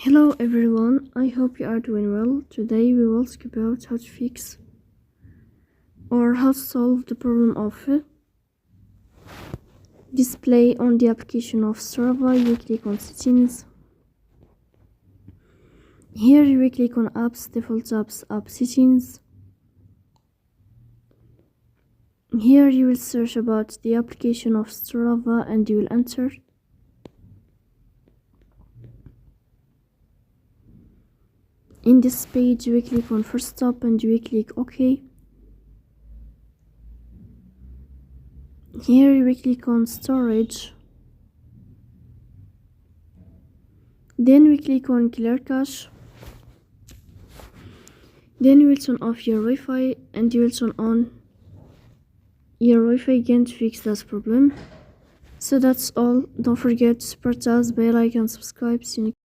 Hello everyone, I hope you are doing well. Today we will talk about how to fix or how to solve the problem of display on the application of Strava. You click on settings. Here you will click on apps, default apps, app settings. Here you will search about the application of Strava and you will enter. In this page you will click on first stop and you will click OK. Here you will click on storage. Then we click on clear cache. Then you will turn off your Wi-Fi and you will turn on your Wi-Fi again to fix that problem. So that's all. Don't forget to support us by like and subscribe. See you next